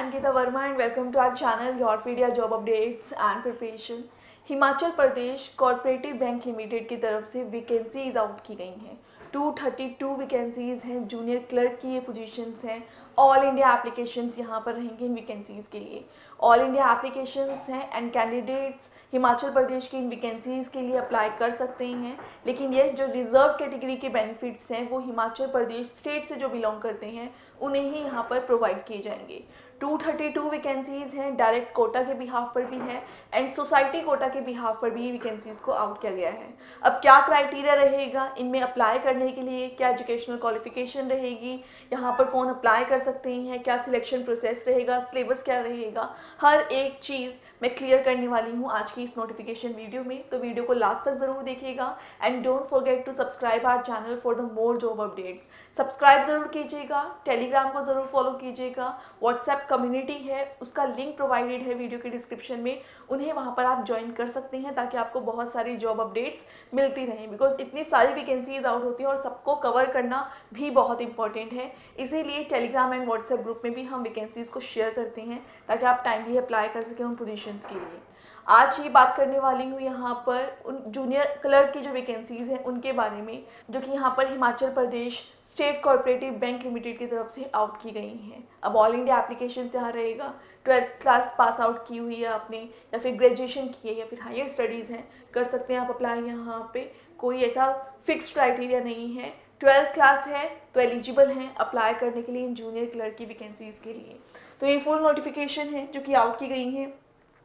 Ankita Verma and welcome to our channel Yorpedia Job Updates and Preparation। Himachal Pradesh corporative bank limited की तरफ से vacancies out की गई हैं। 232 वैकेंसीज हैं, जूनियर क्लर्क की ये पोजीशंस हैं। ऑल इंडिया एप्लीकेशंस यहाँ पर रहेंगे इन वैकेंसीज़ के लिए। ऑल इंडिया एप्लीकेशंस हैं एंड कैंडिडेट्स हिमाचल प्रदेश की इन वैकेंसीज़ के लिए अप्लाई कर सकते हैं। लेकिन ये जो रिजर्व कैटेगरी के बेनिफिट्स हैं वो हिमाचल प्रदेश स्टेट से जो बिलोंग करते हैं उन्हें ही यहाँ पर प्रोवाइड किए जाएंगे। 232 वैकेंसीज हैं, डायरेक्ट कोटा के बिहाफ पर भी है एंड सोसाइटी कोटा के बिहाफ पर भी वैकेंसीज को आउट किया गया है। अब क्या क्राइटेरिया रहेगा इनमें अप्लाई करने के लिए, क्या एजुकेशनल क्वालिफिकेशन रहेगी, यहाँ पर कौन अप्लाई कर सकते हैं, क्या सिलेक्शन प्रोसेस रहेगा, सिलेबस क्या रहेगा, हर एक चीज़ मैं क्लियर करने वाली हूँ आज की इस नोटिफिकेशन वीडियो में। तो वीडियो को लास्ट तक ज़रूर देखिएगा and don't forget to subscribe our channel for the more job updates. Subscribe ज़रूर कीजिएगा, टेलीग्राम को ज़रूर फॉलो कीजिएगा, व्हाट्सएप कम्युनिटी है उसका लिंक प्रोवाइडेड है वीडियो के डिस्क्रिप्शन में, उन्हें वहाँ पर आप ज्वाइन कर सकते हैं ताकि आपको बहुत सारी जॉब अपडेट्स मिलती रहें। बिकॉज इतनी सारी वैकेंसीज आउट होती हैं और सबको कवर करना भी बहुत इंपॉर्टेंट है, इसीलिए टेलीग्राम एंड व्हाट्सएप ग्रुप में भी हम वैकेंसीज को शेयर करते हैं ताकि आप टाइमली अप्लाई कर सकें उन पोजीशंस के लिए। आज ये बात करने वाली हूँ यहाँ पर उन जूनियर क्लर्क की जो वैकेंसीज़ हैं उनके बारे में, जो कि यहाँ पर Himachal Pradesh state corporative bank limited की तरफ से आउट की गई हैं। अब ऑल इंडिया एप्लीकेशन यहाँ रहेगा, 12th क्लास पास आउट की हुई है आपने या फिर ग्रेजुएशन की है या फिर हायर स्टडीज़ हैं, कर सकते हैं आप अप्लाई। यहाँ पे कोई ऐसा फिक्स क्राइटेरिया नहीं है, 12th क्लास है तो एलिजिबल हैं अप्लाई करने के लिए इन जूनियर क्लर्क की वैकेंसीज़ के लिए। तो ये फुल नोटिफिकेशन है जो कि आउट की गई हैं।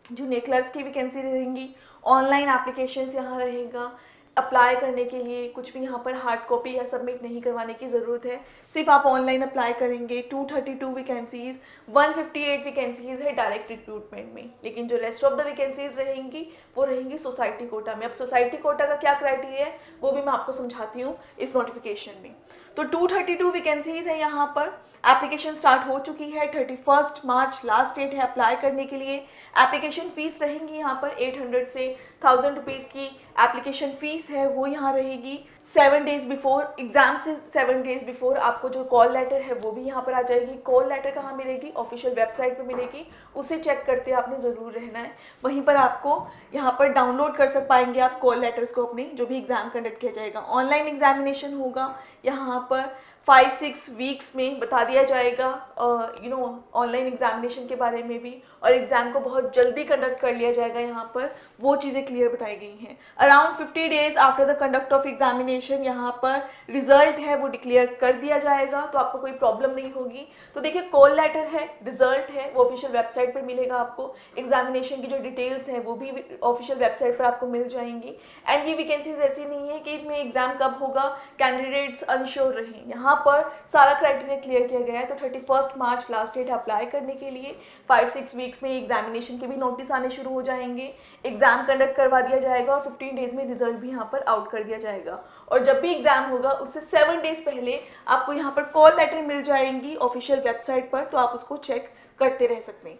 जूनियर क्लर्क्स की वैकेंसी रहेंगी, ऑनलाइन एप्लीकेशंस यहाँ रहेगा। अप्लाई करने के लिए कुछ भी यहाँ पर हार्ड कॉपी या सबमिट नहीं करवाने की ज़रूरत है, सिर्फ आप ऑनलाइन अप्लाई करेंगे। 232 वैकेंसीज़, 158 वैकेंसीज़ है डायरेक्ट रिक्रूटमेंट में, लेकिन जो रेस्ट ऑफ द वैकेंसीज़ रहेंगी वो रहेंगी सोसाइटी कोटा में। अब सोसाइटी कोटा का क्या क्राइटेरिया है वो भी मैं आपको समझाती हूँ इस नोटिफिकेशन में। तो 232 वैकेंसीज़ है यहाँ पर, एप्लीकेशन स्टार्ट हो चुकी है, 31 मार्च लास्ट डेट है अप्लाई करने के लिए। एप्लीकेशन फ़ीस रहेंगी यहाँ पर 800 से 1000 रुपीज़ की एप्लीकेशन फ़ीस है वो यहाँ रहेगी। 7 डेज़ बिफोर एग्ज़ाम से 7 डेज़ बिफोर आपको जो कॉल लेटर है वो भी यहाँ पर आ जाएगी। कॉल लेटर कहाँ मिलेगी? ऑफिशियल वेबसाइट पर मिलेगी, उसे चेक करते आपने ज़रूर रहना है। वहीं पर आपको यहाँ पर डाउनलोड कर सक पाएंगे आप कॉल लेटर्स को अपने, जो भी एग्ज़ाम कंडक्ट किया जाएगा। ऑनलाइन एग्जामिनेशन होगा यहाँ पर 5-6 वीक्स में बता दिया जाएगा ऑनलाइन एग्जामिनेशन के बारे में भी, और एग्ज़ाम को बहुत जल्दी कंडक्ट कर लिया जाएगा। यहाँ पर वो चीज़ें क्लियर बताई गई हैं। Around 50 days after the conduct of examination यहाँ पर रिजल्ट है वो डिक्लेयर कर दिया जाएगा, तो आपको कोई प्रॉब्लम नहीं होगी। तो देखिए कॉल लेटर है, रिजल्ट है वो ऑफिशियल वेबसाइट पर मिलेगा आपको, एग्जामिनेशन की जो डिटेल्स हैं वो भी ऑफिशियल वेबसाइट पर आपको मिल जाएंगी। एंड ये वैकेंसीज ऐसी नहीं है कि इनमें एग्जाम कब होगा कैंडिडेट्स अनश्योर रहें, यहाँ पर सारा क्राइटेरिया क्लियर किया गया है। तो 31 मार्च लास्ट डेट अप्लाई करने के लिए। 5-6 वीक्स में एग्जामिनेशन के भी नोटिस आने शुरू हो जाएंगे, एग्जाम कंडक्ट करवा दिया जाएगा और 15 डेज में रिजल्ट भी यहाँ पर आउट कर दिया जाएगा। और जब भी एग्जाम होगा उससे 7 डेज पहले आपको यहाँ पर कॉल लेटर मिल जाएंगी ऑफिशियल वेबसाइट पर, तो आप उसको चेक करते रह सकते हैं।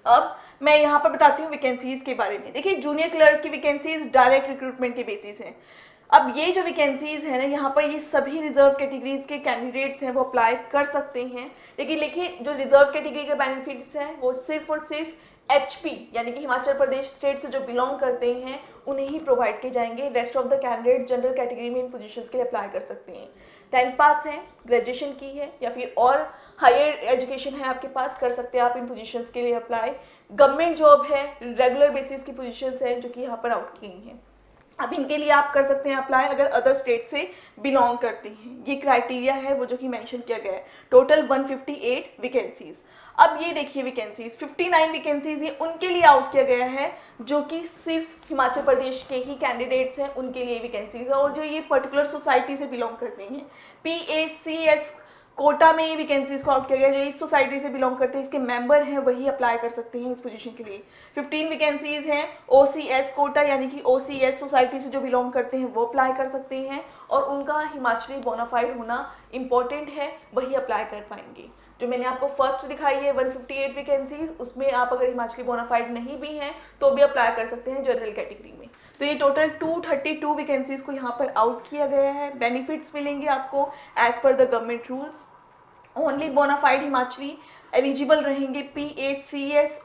अब मैं यहाँ पर बताती हूँ वैकेंसीज के बारे में। देखिए जूनियर क्लर्क की वैकेंसीज डायरेक्ट रिक्रूटमेंट के बेसिस हैं। अब ये जो वैकेंसीज है ना यहाँ पर ये सभी रिजर्व कैटेगरीज के कैंडिडेट्स हैं वो अप्लाई कर सकते हैं, लेकिन देखिए जो रिजर्व कैटेगरी के बेनिफिट्स हैं वो सिर्फ और सिर्फ एचपी यानी कि हिमाचल प्रदेश स्टेट से जो बिलोंग करते हैं उन्हें ही प्रोवाइड किए जाएंगे। Rest of the candidate general category में इन पोजीशंस के लिए अप्लाई कर सकते हैं। 10th पास है, ग्रेजुएशन की है या फिर और हायर एजुकेशन है आपके पास, कर सकते हैं आप इन पोजीशंस के लिए अप्लाई। गवर्नमेंट जॉब है, रेगुलर बेसिस की पोजीशंस हैं जो कि यहाँ पर आउट की गई हैं। अब इनके लिए आप कर सकते हैं अप्लाई अगर अदर स्टेट से बिलोंग करते हैं। ये क्राइटेरिया है वो जो कि मेंशन किया गया है। Total 158 vacancies. अब ये देखिए वैकेंसीज 59 वैकेंसीज ये उनके लिए आउट किया गया है जो कि सिर्फ हिमाचल प्रदेश के ही कैंडिडेट्स हैं, उनके लिए वैकेंसीज है, और जो ये पर्टिकुलर सोसाइटी से बिलोंग करते हैं। PACS कोटा में ये वैकेंसीज को आउट किया गया, जो इस सोसाइटी से बिलोंग करते हैं इसके मेंबर हैं वही अप्लाई कर सकते हैं इस पोजीशन के लिए। 15 वैकेंसीज हैं OCS कोटा यानी कि OCS सोसाइटी से जो बिलोंग करते हैं वो अप्लाई कर सकते हैं, और उनका हिमाचली बोनाफाइड होना इंपॉर्टेंट है, वही अप्लाई कर पाएंगे। जो मैंने आपको फर्स्ट दिखाई है 158 वैकेंसीज, उसमें आप अगर हिमाचली बोनाफाइड नहीं भी हैं तो भी अप्लाई कर सकते हैं जनरल कैटेगरी में। तो ये टोटल 232 वैकेंसीज को यहाँ पर आउट किया गया है। बेनिफिट्स मिलेंगे आपको as per the government rules. Only bona fide Himachali eligible रहेंगे PACS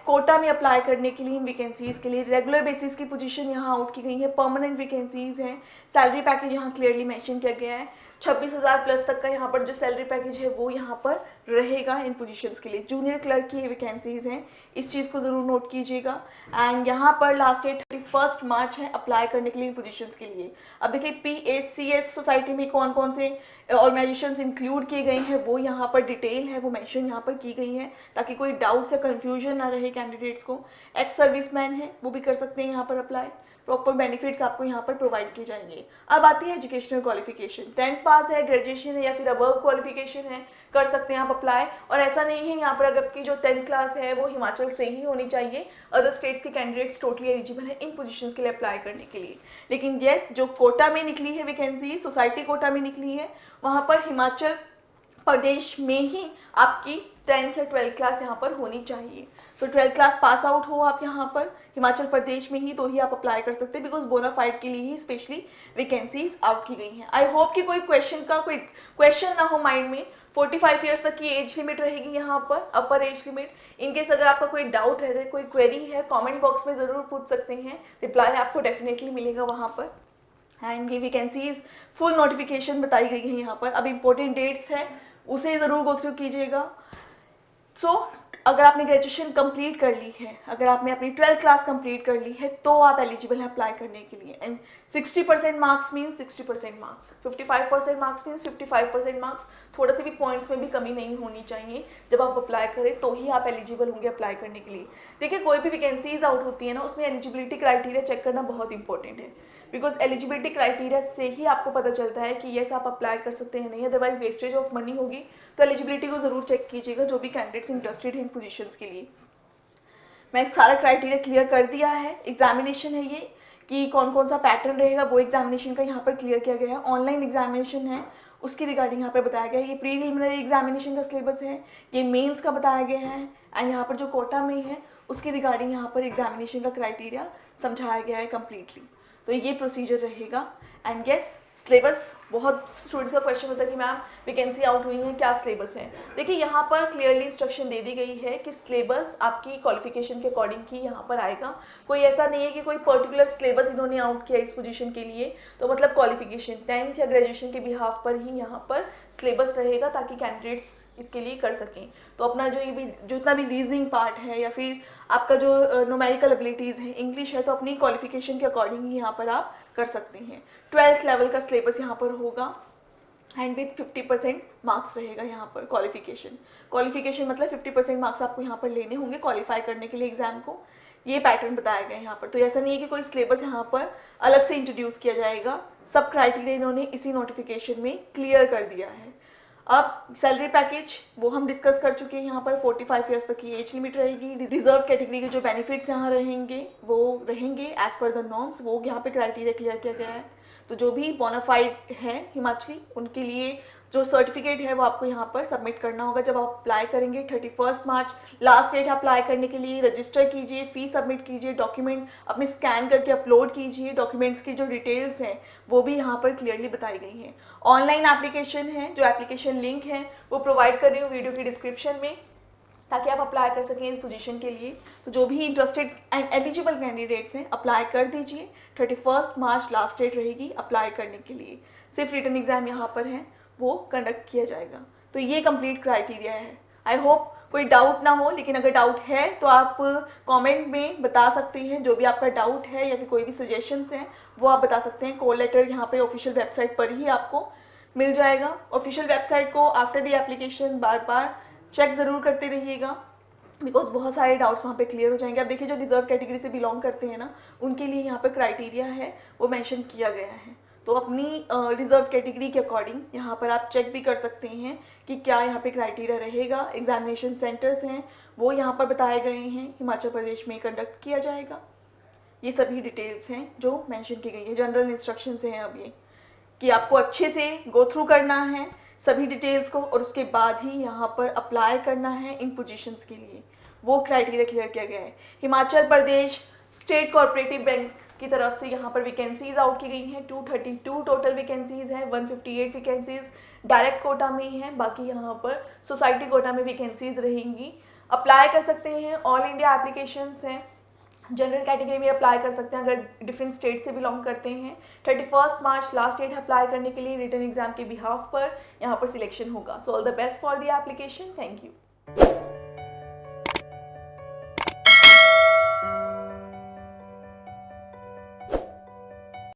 कोटा में अप्लाई करने के लिए इन वैकेंसीज के लिए। रेगुलर बेसिस की पोजीशन यहाँ आउट की गई है, परमानेंट वैकेंसीज हैं। सैलरी पैकेज यहाँ क्लियरली मेंशन किया गया है, 26,000 प्लस तक का यहाँ पर जो सैलरी पैकेज है वो यहाँ पर रहेगा इन पोजीशंस के लिए। जूनियर क्लर्क की वैकेंसीज हैं, इस चीज़ को ज़रूर नोट कीजिएगा। एंड यहाँ पर लास्ट डेट 31 मार्च है अप्लाई करने के लिए इन पोजीशंस के लिए। अब देखिए PACS सोसाइटी में कौन कौन से ऑर्गेनाइजेशंस इंक्लूड किए गए हैं वो यहाँ पर डिटेल है, वो मेंशन यहाँ पर की गई है ताकि कोई डाउट या कन्फ्यूजन ना रहे कैंडिडेट्स को। एक्स सर्विसमैन है वो भी कर सकते हैं यहाँ पर अप्लाई, प्रॉपर बेनिफिट्स आपको यहाँ पर प्रोवाइड किए जाएंगे। अब आती है एजुकेशनल क्वालिफिकेशन, 10th पास है, ग्रेजुएशन है या फिर अबव क्वालिफिकेशन है, कर सकते हैं आप अप्लाई। और ऐसा नहीं है यहाँ पर अगर आपकी जो 10th क्लास है वो हिमाचल से ही होनी चाहिए, अदर स्टेट्स के कैंडिडेट्स टोटली एलिजिबल है इन पोजीशंस के लिए अप्लाई करने के लिए। लेकिन यस, जो कोटा में निकली है वैकेंसी, सोसाइटी कोटा में निकली है, वहाँ पर हिमाचल प्रदेश में ही आपकी 10th या 12th क्लास यहाँ पर होनी चाहिए। सो 12th क्लास पास आउट हो आप यहाँ पर हिमाचल प्रदेश में ही, तो ही आप अप्लाई कर सकते हैं, बिकॉज बोनाफाइड के लिए ही स्पेशली वैकेंसीज आउट की गई हैं। आई होप कि कोई क्वेश्चन ना हो माइंड में। 45 ईयर्स तक की एज लिमिट रहेगी यहाँ पर, अपर एज लिमिट। इनकेस अगर आपका कोई डाउट रहता है, कोई क्वेरी है, कमेंट बॉक्स में ज़रूर पूछ सकते हैं, रिप्लाई आपको डेफिनेटली मिलेगा वहाँ पर। एंड ये वैकेंसीज फुल नोटिफिकेशन बताई गई है यहाँ पर। अब इम्पोर्टेंट डेट्स है उसे ज़रूर गो थ्रू कीजिएगा। अगर आपने ग्रेजुएशन कंप्लीट कर ली है, अगर आपने अपनी 12th क्लास कंप्लीट कर ली है, तो आप एलिजिबल हैं अप्लाई करने के लिए। And 60% marks means 60% marks, 55% marks means 55% marks. थोड़ा से भी पॉइंट्स में भी कमी नहीं होनी चाहिए जब आप अप्लाई करें, तो ही आप एलिजिबल होंगे अप्लाई करने के लिए। देखिए, कोई भी वैकेंसीज आउट होती है ना, उसमें एलिजिबिलिटी क्राइटेरिया चेक करना बहुत इंपॉर्टेंट है, बिकॉज एलिजिबिलिटी क्राइटेरिया से ही आपको पता चलता है कि येस आप अप्लाई कर सकते हैं नहीं, अदरवाइज वेस्टेज ऑफ मनी होगी। तो एलिजिबिलिटी को ज़रूर चेक कीजिएगा जो भी कैंडिडेट्स इंटरेस्टेड हैं इन पोजीशंस के लिए। मैं सारा क्राइटेरिया क्लियर कर दिया है। एग्जामिनेशन है ये कि कौन कौन सा पैटर्न रहेगा, वो एग्जामिनेशन का यहाँ पर क्लियर किया गया है। ऑनलाइन एग्जामिनेशन है उसकी रिगार्डिंग यहाँ पर बताया गया है। ये प्रीलिमिनरी एग्जामिनेशन का सिलेबस है, ये मेंस का बताया गया है। एंड यहाँ पर जो कोटा में है उसकी रिगार्डिंग यहाँ पर एग्जामिनेशन का क्राइटेरिया समझाया गया है कम्प्लीटली। तो ये प्रोसीजर रहेगा। एंड यस, सिलेबस, बहुत स्टूडेंट्स का क्वेश्चन होता है कि मैम वैकेंसी आउट हुई है, क्या सिलेबस है। देखिए, यहाँ पर क्लियरली इंस्ट्रक्शन दे दी गई है कि सिलेबस आपकी क्वालिफिकेशन के अकॉर्डिंग ही यहाँ पर आएगा। कोई ऐसा नहीं है कि कोई पर्टिकुलर सिलेबस इन्होंने आउट किया इस पोजीशन के लिए, तो मतलब क्वालिफिकेशन 10th या ग्रेजुएशन के बिहाफ पर ही यहाँ पर सिलेबस रहेगा ताकि कैंडिडेट्स इसके लिए कर सकें। तो अपना जो जितना भी रीजनिंग पार्ट है या फिर आपका जो न्यूमेरिकल एबिलिटीज़ है, इंग्लिश है, तो अपनी क्वालिफिकेशन के अकॉर्डिंग ही यहाँ पर आप कर सकते हैं। 12th लेवल का सिलेबस यहाँ पर होगा एंड विथ 50% मार्क्स रहेगा यहाँ पर क्वालिफिकेशन मतलब 50% मार्क्स आपको यहाँ पर लेने होंगे क्वालिफाई करने के लिए एग्जाम को। ये पैटर्न बताया गया है यहाँ पर। तो ऐसा नहीं है कि कोई सिलेबस यहाँ पर अलग से इंट्रोड्यूस किया जाएगा, सब क्राइटेरिया इन्होंने इसी नोटिफिकेशन में क्लियर कर दिया है। अब सैलरी पैकेज वो हम डिस्कस कर चुके हैं। यहाँ पर 45 ईयर्स तक की एज लिमिट रहेगी। रिजर्व कैटेगरी के जो बेनिफिट्स यहाँ रहेंगे वो रहेंगे एज पर द नॉर्म्स, वो यहाँ पे क्राइटेरिया क्लियर किया गया है। तो जो भी बोनाफाइड है हिमाचली, उनके लिए जो सर्टिफिकेट है वो आपको यहाँ पर सबमिट करना होगा जब आप अप्लाई करेंगे। 31 मार्च लास्ट डेट है अप्लाई करने के लिए। रजिस्टर कीजिए, फी सबमिट कीजिए, डॉक्यूमेंट अपने स्कैन करके अपलोड कीजिए। डॉक्यूमेंट्स की जो डिटेल्स हैं वो भी यहाँ पर क्लियरली बताई गई हैं। ऑनलाइन एप्लीकेशन है, जो एप्लीकेशन लिंक है वो प्रोवाइड कर रही हूँ वीडियो की डिस्क्रिप्शन में, ताकि आप अप्लाई कर सकें इस पोजीशन के लिए। तो जो भी इंटरेस्टेड एंड एलिजिबल कैंडिडेट्स हैं अप्लाई कर दीजिए। 31 मार्च लास्ट डेट रहेगी अप्लाई करने के लिए। सिर्फ रिटन एग्जाम यहाँ पर है वो कंडक्ट किया जाएगा। तो ये कंप्लीट क्राइटेरिया है। आई होप कोई डाउट ना हो, लेकिन अगर डाउट है तो आप कमेंट में बता सकते हैं। जो भी आपका डाउट है या फिर कोई भी सजेशंस हैं वो आप बता सकते हैं। कॉल लेटर यहाँ पे ऑफिशियल वेबसाइट पर ही आपको मिल जाएगा। ऑफिशियल वेबसाइट को आफ्टर द एप्लीकेशन बार बार चेक ज़रूर करते रहिएगा, बिकॉज बहुत सारे डाउट्स वहाँ पे क्लियर हो जाएंगे। अब देखिए, जो रिजर्व कैटेगरी से बिलोंग करते हैं ना, उनके लिए यहाँ पे क्राइटेरिया है वो मेंशन किया गया है। तो अपनी रिजर्व कैटेगरी के अकॉर्डिंग यहाँ पर आप चेक भी कर सकते हैं कि क्या यहाँ पे क्राइटेरिया रहेगा। एग्जामिनेशन सेंटर्स हैं वो यहाँ पर बताए गए हैं, हिमाचल प्रदेश में कंडक्ट किया जाएगा। ये सभी डिटेल्स हैं जो मेंशन की गई है। जनरल इंस्ट्रक्शंस हैं अब ये कि आपको अच्छे से गो थ्रू करना है सभी डिटेल्स को, और उसके बाद ही यहाँ पर अप्लाई करना है इन पोजीशंस के लिए। वो क्राइटेरिया क्लियर किया गया है। Himachal Pradesh state cooperative bank की तरफ से यहाँ पर वैकेंसीज आउट की गई हैं। 232 टोटल वैकेंसीज हैं, 158 वैकेंसीज डायरेक्ट कोटा में ही हैं, बाकी यहाँ पर सोसाइटी कोटा में वैकेंसीज रहेंगी। अप्लाई कर सकते हैं, ऑल इंडिया एप्लीकेशंस हैं, जनरल कैटेगरी में अप्लाई कर सकते हैं अगर डिफरेंट स्टेट से बिलोंग करते हैं। 31 मार्च लास्ट डेट है अप्लाई करने के लिए रिटन एग्जाम के बिहाफ पर, यहाँ पर सिलेक्शन होगा। So all the best for the application. Thank you.